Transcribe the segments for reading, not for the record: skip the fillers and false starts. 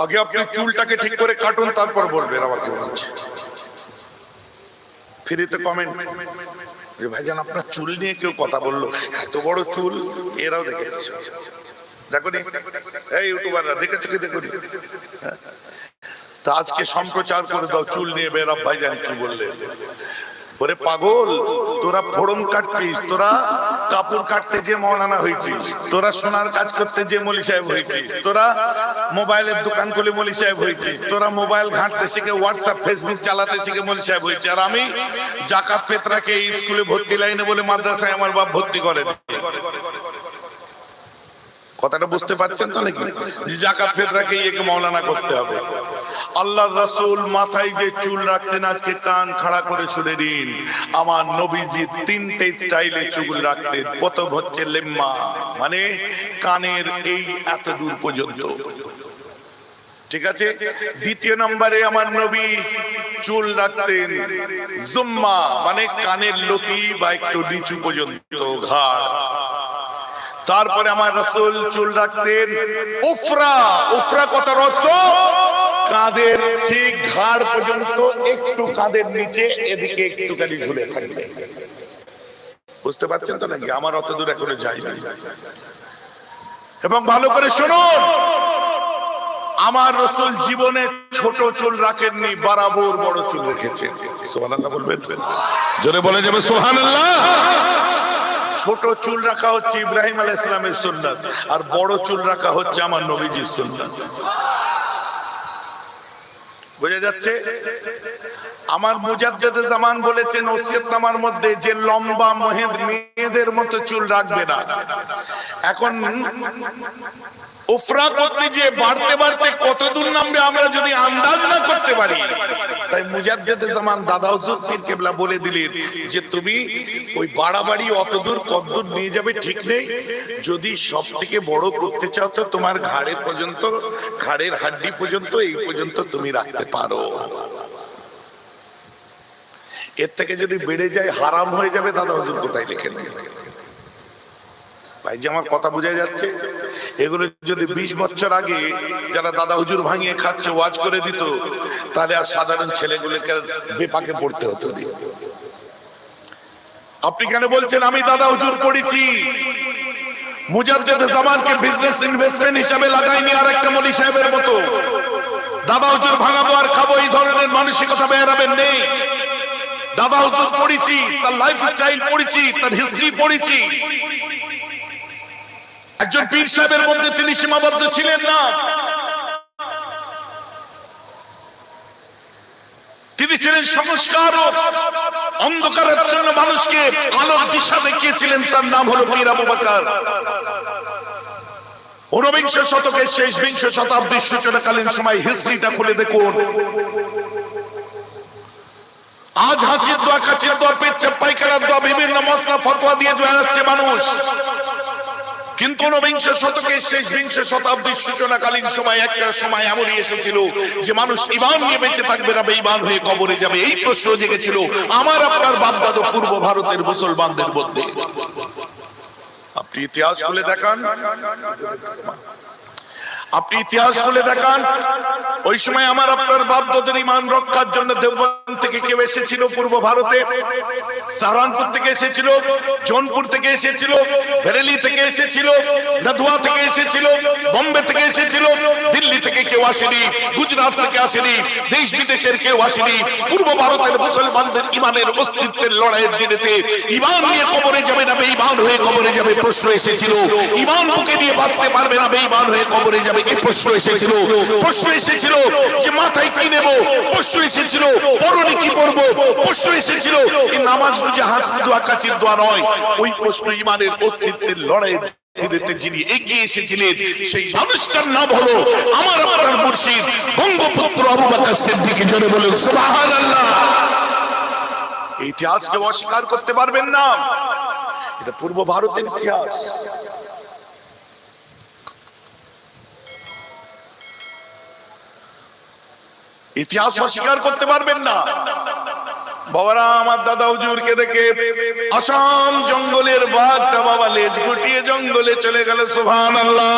আগে আপনি চুলটাকে ঠিক করে কাটুন, তারপর বলবেন আমাকে বলছে। ফ্রিতে কমেন্ট, ভাইজান আপনার চুল নিয়ে কেউ কথা বললো, এত বড় চুল এরাও দেখেছে, দেখো নি এই ইউটিউবাররা দেখেছো কি, দেখো নি। তা আজকে সম্প্রচার করে দাও চুল নিয়ে বেরাব ভাইজান কি বললেন। ওরে পাগল, তোরা ফোড়ন কাটছিস, তোরা কাপড় কাটতে যে মৌলানা হয়েছিস, তোরা সোনার কাজ করতে যে মলি সাহেব হয়েছিস, তোরা মোবাইলের দোকান খুলে মলি সাহেব হয়েছিস, তোরা মোবাইল ঘাঁটতে শিখে হোয়াটসঅ্যাপ ফেসবুক চালাতে শিখে মলি সাহেব হয়েছে, আর আমি জাকাত ফিতরাকে স্কুলে ভর্তি লাইনে বলে মাদ্রাসায় আমার বাপ ভর্তি করেন। কথাটা বুঝতে পারছেন তো নাকি, যে জাকাত ফিতরাকে একে মৌলানা করতে হবে। আল্লাহর রাসূল মাথায় যে চুল রাখতেন, আজকে কান খাড়া করে শুনে নিন, আমার নবীজি তিনটে স্টাইলে চুল রাখতেন। প্রথম হচ্ছে লেম্মা, মানে কানের এই এত দূর পর্যন্ত, ঠিক আছে। দ্বিতীয় নম্বরে আমার নবী চুল রাখতেন জুম্মা, মানে কানের লতি বা একটু নিচু পর্যন্ত ঘাড়। তারপরে আমার রাসূল চুল রাখতেন উফরা। উফরা কথার অর্থ কাঁধের ঠিক ঘাড় পর্যন্ত, একটু কাঁধের নিচে এদিকে একটুখানি ঝুলে থাকবে। বুঝতে পারছেন তো নাকি, আমার অত দূর এখনো যায়নি। এবং ভালো করে শুনুন, আমার রাসূল জীবনে ছোট চুল রাখেননি, বরাবর বড় চুল রেখেছেন। সুবহানাল্লাহ বলবেন, জোরে বলে যাবে সুবহানাল্লাহ। ছোট চুল রাখা হচ্ছে ইব্রাহিম আলাইহিস সালামের সুন্নাত, আর বড় চুল রাখা হচ্ছে আমার নবীজির সুন্নাত। বোঝা যাচ্ছে? আমার মুজাদ্দেদে জামান বলেছেন ওসিয়তনামার মধ্যে যে লম্বা মেয়েদের মতো চুল রাখবে না। এখন উফরা করতে যে বাড়তে বাড়তে কত দূর নামবে আমরা যদি আন্দাজ না করতে পারি, তাই মুজাদ্দেদে জামান দাদা হুজুর পীর কেবলা বলে দিলেন যে তুমি ওই বাড়াবাড়ি অত দূর কতদূর নিয়ে যাবে ঠিক নেই, যদি সব থেকে বড় করতে চাও তো তোমার ঘাড়ের পর্যন্ত, ঘাড়ের হাড্ডি পর্যন্ত, এই পর্যন্ত তুমি রাখতে পারো। এর থেকে যদি বেড়ে যায় হারাম হয়ে যাবে, দাদা হুজুর কোথায় লিখেন। ভাই যে আমার কথা বোঝা যাচ্ছে? এগুলো যদি 20 বছর আগে যারা দাদা হুজুর ভাঙিয়ে খাচ্ছে ওয়াজ করে দিত, তাহলে আর সাধারণ ছেলেগুলোকে বেপাকে পড়তে হতো না। আপনি কেন বলছেন আমি দাদা হুজুর পড়েছি? মুজাদ্দেদে জামানকে বিজনেস ইনভেস্টমেন্ট হিসাবে লাগাইনি আর একটা মলি সাহেবের মতো। দাদা হুজুর ভাঙাবো আর খাবো এই ধরনের মানসিকতা বেরাবেন নেই। দাদা হুজুর পড়েছি, তার লাইফস্টাইল পড়েছি, তার হিস্ট্রি পড়েছি। একজন পীর সাহেবের মধ্যে তিনি সীমাবদ্ধ ছিলেন না, তিনি ছিলেন সংস্কারক। অন্ধকারের জন্য মানুষকে আলোর দিশা দেখিয়েছিলেন, তার নাম হলো পীর আবু বকর। 19বিংশ শতকের শেষ, বিংশ শতাব্দীর সূচনাকালীন সময় হিস্ট্রিটা খুলে দেখুন। আজ হাঁচির দোয়া, কাচির দোয়া, পেচ্ছাপ পায়খানার দোয়া, বিভিন্ন মশলা ফতোয়া দিয়ে যাচ্ছে মানুষ। কিন্তু 19বিংশ শতকের শেষ, বিংশ শতাব্দীর সূচনাকালীন সময় একটা সময় এমনই এসেছিল যে মানুষ ঈমান নিয়ে বেঁচে থাকবে না, বেঈমান হয়ে কবরে যাবে, এই প্রশ্ন জেগেছিল আমার আপনার বাপদাদা পূর্ব ভারতের মুসলমানদের মধ্যে। আপনি ইতিহাস খুলে দেখান, আপনি ইতিহাস খুলে দেখান, ওই সময় আমার আপনার বাপদাদার ঈমান রক্ষার জন্য দেওবন্দ থেকে কেউ এসেছিল পূর্ব ভারতে, সাহারানপুর থেকে এসেছিল, জৌনপুর থেকে এসেছিল, বেরেলি থেকে এসেছিল, নদওয়া থেকে এসেছিল, বোম্বে থেকে এসেছিল, দিল্লি থেকে কেউ আসেনি, গুজরাট থেকে আসেনি, দেশ বিদেশের কেউ আসেনি। পূর্ব ভারতের মুসলমানদের ঈমানের অস্তিত্বের লড়াইয়ের দিনেতে ঈমান নিয়ে কবরে যাবে না, বেঈমান হয়ে কবরে যাবে প্রশ্ন এসেছিল। ঈমান বুকে নিয়ে বাঁচতে পারবে না, বেঈমান হয়ে কবরে যাবে এই প্রশ্ন এসেছিল। প্রশ্ন এসেছিল যে মাথায় কি নেব, প্রশ্ন এসেছিল পরনে কি পরবো, প্রশ্ন এসেছিল এই নামাজ রোজা হাজ দোয়া কাচির দোয়া নয়, ওই প্রশ্ন ঈমানের অস্তিত্বের লড়াইয়ের যিনি এগিয়ে এসেছিলেন সেই মানুষটার নাম হলো আমার আপনার মুর্শিদ বঙ্গপুত্র আবু বকর সিদ্দিক। জোরে বলুন সুবহানাল্লাহ। এই ইতিহাসকে অস্বীকার করতে পারবেন না, এটা পূর্ব ভারতের ইতিহাস। ইতিহাস অস্বীকার করতে পারবেন না। বাবারা আমার দাদা হুজুরকে দেখে আসাম জঙ্গলের বাঘটা বাবা লেজ গুটিয়ে জঙ্গলে চলে গেল। সুবহানাল্লাহ,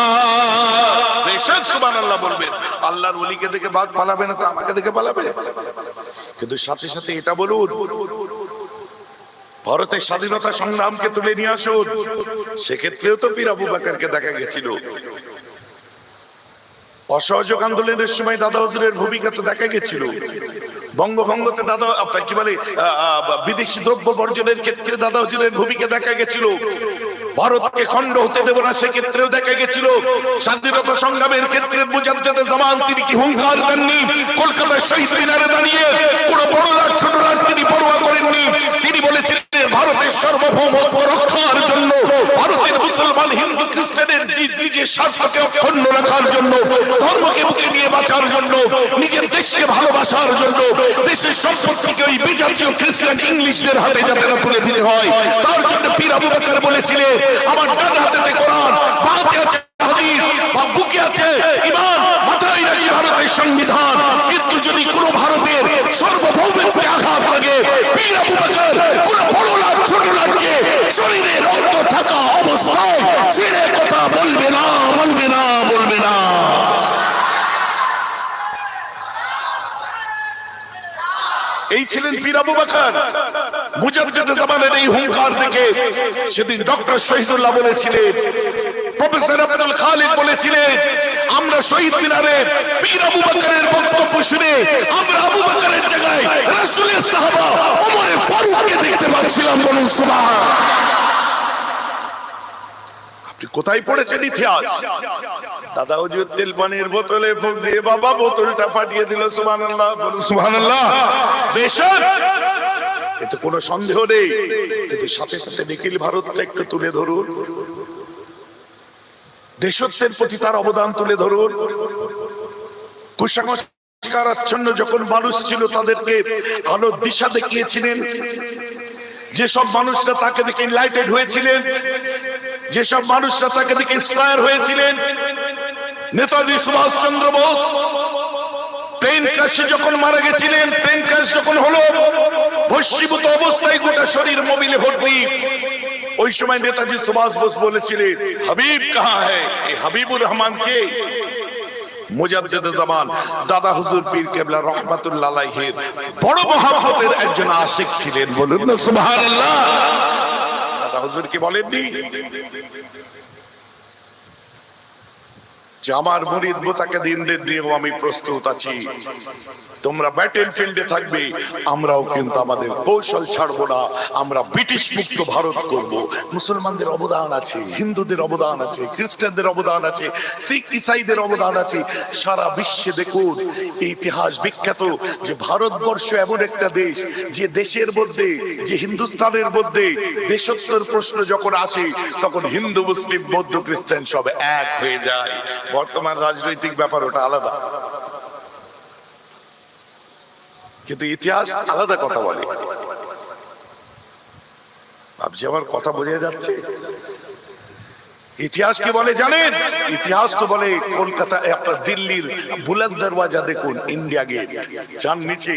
বেশক সুবহানাল্লাহ বলবেন। আল্লাহর ওলিকে দেখে বাঘ পালাবে না তো আমাকে দেখে পালাবে? কিন্তু সাথে সাথে এটা বলুন, ভারতের স্বাধীনতা সংগ্রামকে তুলে নিয়ে আসুন, সেক্ষেত্রেও তো পীর আবু বকরকে দেখা গেছিল। অসহযোগ আন্দোলনের সময় দাদা হুজুরের ভূমিকা তো দেখা গেছিল। বঙ্গভঙ্গতে দাদা আপনার কি বলে বিদেশি দ্রব্য বর্জনের ক্ষেত্রে দাদা হুজুরের ভূমিকা দেখা গেছিল। ভারতকে খণ্ড হতে দেব না সেক্ষেত্রেও দেখা গেছিল। স্বাধীনতা সংগ্রামের ক্ষেত্রে মুজাদ্দেদে জামান তিনি কি হুঙ্কার দেননি? কলকাতার শহীদ মিনারে দাঁড়িয়ে কোনো বড় লাট ছোট লাট তিনি পরোয়া করেননি। তিনি বলেছিলেন ভারতের সার্বভৌমত্ব রক্ষার জন্য, ভারতের মুসলমান হিন্দু খ্রিস্টানের নিজের স্বার্থকে অক্ষুণ্ণ রাখার জন্য, ধর্মকে বুকে নিয়ে বাঁচার জন্য, নিজের দেশকে ভালোবাসার জন্য, দেশের সম্পত্তিকে ওই বিজাতীয় খ্রিস্টান ইংলিশদের হাতে যাতে না তুলে দিতে হয়, তার জন্য পীর আবু বকর বলেছিলেন আমার ডান হাতে কোরআন, বাঁতে আছে হাদিস, বা বুকে আছে ঈমান, মাথায় রাখি ভারতের সংবিধান। কিন্তু যদি কোনো ভারতের সার্বভৌমত্বে আঘাত লাগে, পীর আবু বকর কোনো বড় লাট ছোট লাটকে শরীরে রক্ত থাকা অবস্থায় ছেড়ে কথা বলবে না, বলবে না, বলবে না। এই ছিলেন পীর আবু বকর। মুজাদ্দেদে জামানের এই হুঙ্কার থেকে সেদিন ডক্টর শহীদুল্লাহ বলেছিলেন, প্রফেসর আব্দুল খালিদ বলেছিলেন, আমরা শহীদ মিনারে পীর আবু বকরের বক্তব্য শুনে আমরা আবু বকরের জায়গায় রাসূলের সাহাবা ওমর ফারুককে দেখতে পাচ্ছিলাম। বলুন সুবহান। আপনি কোথায় পড়েছেন ইতিহাস? দাদা হুজুর তেল পানির বোতলে ফুঁক দিয়ে বাবা বোতলটা ফাটিয়ে দিল। সুবহানাল্লাহ, বলুন সুবহানাল্লাহ। বেশক এতে কোনো সন্দেহ নেই, কিন্তু সাথে সাথে নিখিল ভারতটা একটু তুলে ধরুন, দেশত্বের প্রতি তার অবদান তুলে ধরুন। কুসংস্কারাচ্ছন্ন যখন মানুষ ছিল তাদেরকে আলোর দিশা দেখিয়েছিলেন। যেসব মানুষরা তাকে দেখে ইনলাইটেড হয়েছিলেন, যেসব মানুষরা তাকে দেখে ইন্সপায়ার হয়েছিলেন, নেতাজি সুভাষচন্দ্র বোস প্লেন ক্র্যাশে যখন মারা গেছিলেন, প্লেন ক্র্যাশ যখন হলো, ভস্মীভূত অবস্থায় গোটা শরীর মোবিলে ভর্তি, ওই সময় নেতাজি সুভাষ বোস বলেছিলেন হাবিব কাহা হ্যায়? এই হাবিবুর রহমান কে? মুজাদ্দেদে জামান দাদা হুজুর পীর কেবলা রহমাতুল্লাহ আলাইহির বড় মহব্বতের একজন আশিক ছিলেন। বলুন না সুবহানাল্লাহ। দাদা হুজুর কি বলেননি যে আমার মুরিদ মুতাকাদ্দিমদের নিয়েও আমি প্রস্তুত আছি, তোমরা ব্যাটেল ফিল্ডে থাকবে, আমরাও কিন্তু আমাদের কৌশল ছাড়বো না, আমরা ব্রিটিশ মুক্ত ভারত করব। মুসলমানদের অবদান আছে, হিন্দুদের অবদান আছে, খ্রিস্টানদের অবদান আছে, শিখ ইসাইদের অবদান আছে। সারা বিশ্বে দেখুন ইতিহাস বিখ্যাত যে ভারতবর্ষ এমন একটা দেশ, যে দেশের মধ্যে, যে হিন্দুস্তানের মধ্যে দেশত্বের প্রশ্ন যখন আসে তখন হিন্দু মুসলিম বৌদ্ধ খ্রিস্টান সব এক হয়ে যায়। বর্তমান রাজনৈতিক ব্যাপার ওটা আলাদা, কিন্তু ইতিহাস আলাদা কথা বলে। ভাবছি আমার কথা বোঝা যাচ্ছে? ইতিহাস কি বলে জানেন? ইতিহাস তো বলে কলকাতা আপনার দিল্লির বুলন্দ দরওয়াজা দেখুন, ইন্ডিয়া গেট, যার নিচে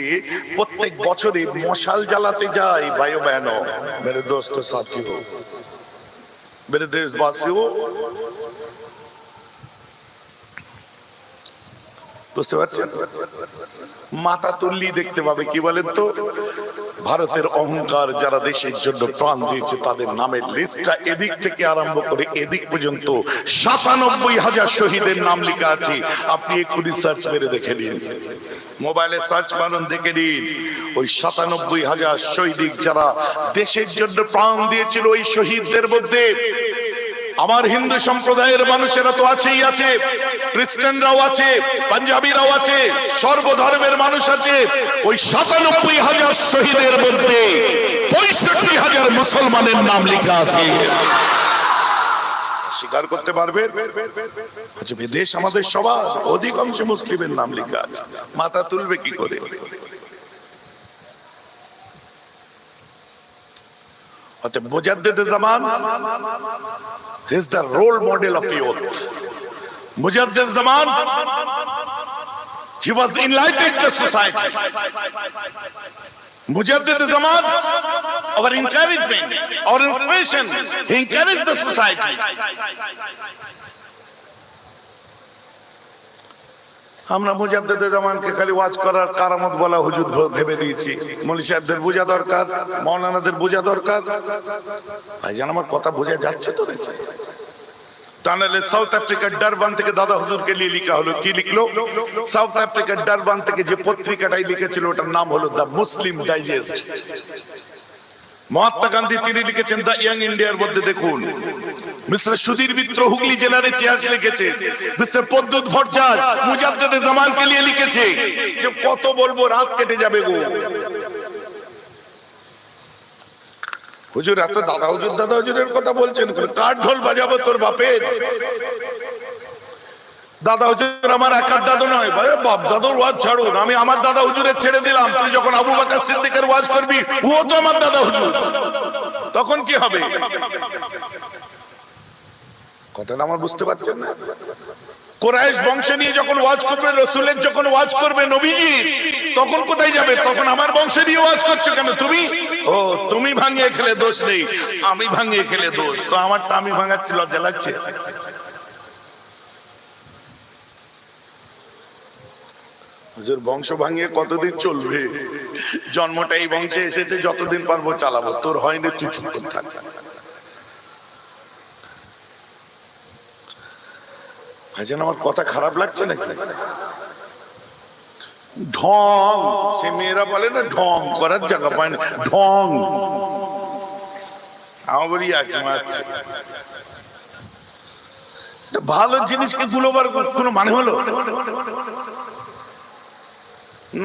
প্রত্যেক বছরে মশাল জ্বালাতে যায় ভাইও বহনো, মেরে দোস্ত সাথীও, মেরে দেশবাসীও। বুঝতে পারছেন? মাথা তুললি দেখতে পাবে কি বলেন তো, ভারতের অহংকার যারা দেশের জন্য প্রাণ দিয়েছে তাদের নামের লিস্টটা এদিক থেকে আরম্ভ করে এদিক পর্যন্ত ৯৭,০০০ শহীদের নাম লেখা আছে। আপনি একটু রিসার্চ মেরে দেখে নিন, মোবাইলে সার্চ মারুন, দেখে নিন ওই ৯৭,০০০ সৈনিক যারা দেশের জন্য প্রাণ দিয়েছিল। ওই শহীদদের মধ্যে আমার হিন্দু সম্প্রদায়ের মানুষেরা তো আছেই আছে, খ্রিস্টানরাও আছে, পাঞ্জাবিরাও আছে, সর্বধর্মের মানুষ আছে। ওই ৯৭,০০০ শহীদের মধ্যে ৬৫,০০০ মুসলমানের নাম লেখা আছে। স্বীকার করতে পারবেন? আচ্ছা, বিদেশ আমাদের সবার অধিকাংশ মুসলিমের নাম লেখা আছে, মাথা তুলবে কি করে? মুজাদ্দেদে জামান is the role model of youth. Mujaddid Zaman, he was enlightened the society. Mujaddid Zaman, our encouragement, our inspiration, he encouraged the society. আমরা মুজাদ্দিদে জামানকে খালি ওয়াজ করার কারামত বলা হুজুর ভেবে নিয়েছি। মৌলভী সাহেবদের বোঝা দরকার, মাওলানাদের বোঝা দরকার। ভাইজান আমার কথা বোঝা যাচ্ছে তো? তাহলে সাউথ আফ্রিকার ডারবান থেকে দাদা হুজুরকে নিয়ে লেখা হলো, কি লিখলো? সাউথ আফ্রিকার ডারবান থেকে যে পত্রিকাটাই লিখেছিল ওটার নাম হলো the Muslim digest. Mahatma Gandhi তিনি লিখেছেন দ্য ইয়াং ইন্ডিয়ার মধ্যে দেখুন, মিস্টার সুধীর মিত্র হুগলি জেলার ইতিহাস লিখেছে, মিস্টার পদ্মুত ভট্টাচার্য মুজাদ্দিদে জামানকে নিয়ে লিখেছে। যে কত বলবো, রাত কেটে যাবে গো। হুজুর এত দাদা হুজুরের কথা বলছেন, কাঠ ঢোল বাজাবো তোর বাপের। দাদা হুজুর আমার একার দাদু নয়, বাপ দাদুর ওয়াজ ছাড়ুন, আমি আমার দাদা হুজুরের ছেড়ে দিলাম। তুই যখন আবু বকর সিদ্দিকের ওয়াজ করবি, ও তো আমার দাদা হুজুর, তখন কি হবে? কথাটা আমার বুঝতে পারছেন না? কুরাইশ বংশ নিয়ে যখন ওয়াজ করবে, রাসূলের যখন ওয়াজ করবে নবীজির, তখন কোথায় যাবে? তখন আমার বংশ নিয়ে ওয়াজ করছো কেন তুমি? ও তুমি ভাঙিয়ে খেলে দোষ নেই, আমি ভাঙিয়ে খেলে দোষ। তো আমারটা আমি ভাঙাচ্ছি, লজ্জা লাগছে? হুজুর বংশ ভাঙিয়ে কতদিন চলবে? জন্মটা এই বংশে এসেছে, যতদিন পারবো চালাবো। তোর হয়নি, তুই চুপ করে থাক। ভাইজান আমার কথা খারাপ লাগছে নাকি? ঢং, সে মেয়েরা বলে না ঢং করার জায়গা পায় না, ঢং। আমার বলি মারছে। ভালো জিনিসকে গুলোবার কোনো মানে হলো?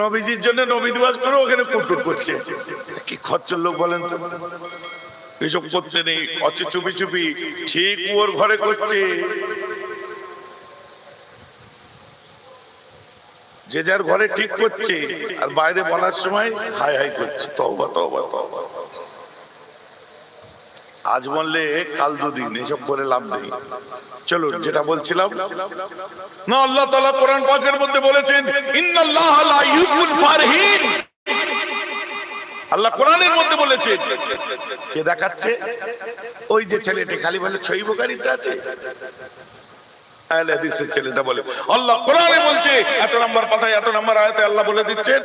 নবীজির জন্য নবী দিবস করে ওখানে কুটকুট করছে। কি খচ্চর লোক বলেন তো? এসব করতে নেই, অত চুপি চুপি ঠিক ওর ঘরে করছে। যে যার ঘরে ঠিক করছে, আর বাইরে বলার সময় হাই হাই করছে। তওবা তওবা তওবা। আজ বললে কাল দুদিন, এসব করে লাভ নেই। চলো যেটা বলছিলাম, না আল্লাহ তাআলা কোরআন পাকের মধ্যে বলেছেন ইন্নাল্লাহা লা ইউহিব্বুল ফারহিন। আল্লাহ কোরআনের মধ্যে বলেছে। কে দেখাচ্ছে? ওই যে ছেলেটি খালি বলে সহিহ বুখারীতে আছে, আহলে হাদিসের ছেলেটা বলে। আল্লাহ কোরআনে বলছে, এত নম্বর পাতায় এত নম্বর আয়াতে আল্লাহ বলে দিচ্ছেন,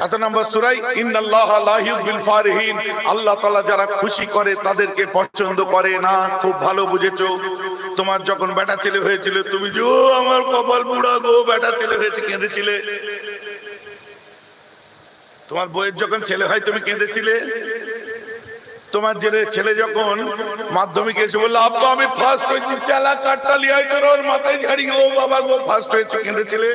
এত নম্বর সূরায়, ইন্নাল্লাহা লা ইউহিব্বুল ফারহিন। আল্লাহ তাআলা যারা খুশি করে তাদেরকে পছন্দ করে না। খুব ভালো বুঝেছো? তোমার যখন বেটা ছেলে হয়েছিল, তুমি যে আমার কপাল পুড়া গো, বেটা ছেলে হয়েছে, কেঁদেছিলে। তোমার বউয়ের যখন ছেলে হয় তুমি কেঁদেছিলে। তোমার ছেলে যখন মাধ্যমিকে এসে বললো আব্বা আমি ফার্স্ট হয়েছি, চালা কাটটা লিয়াই তোর ওর মাথায় ঝাড়ি, ও বাবা গো ফার্স্ট হয়েছে, কেঁদেছিলে।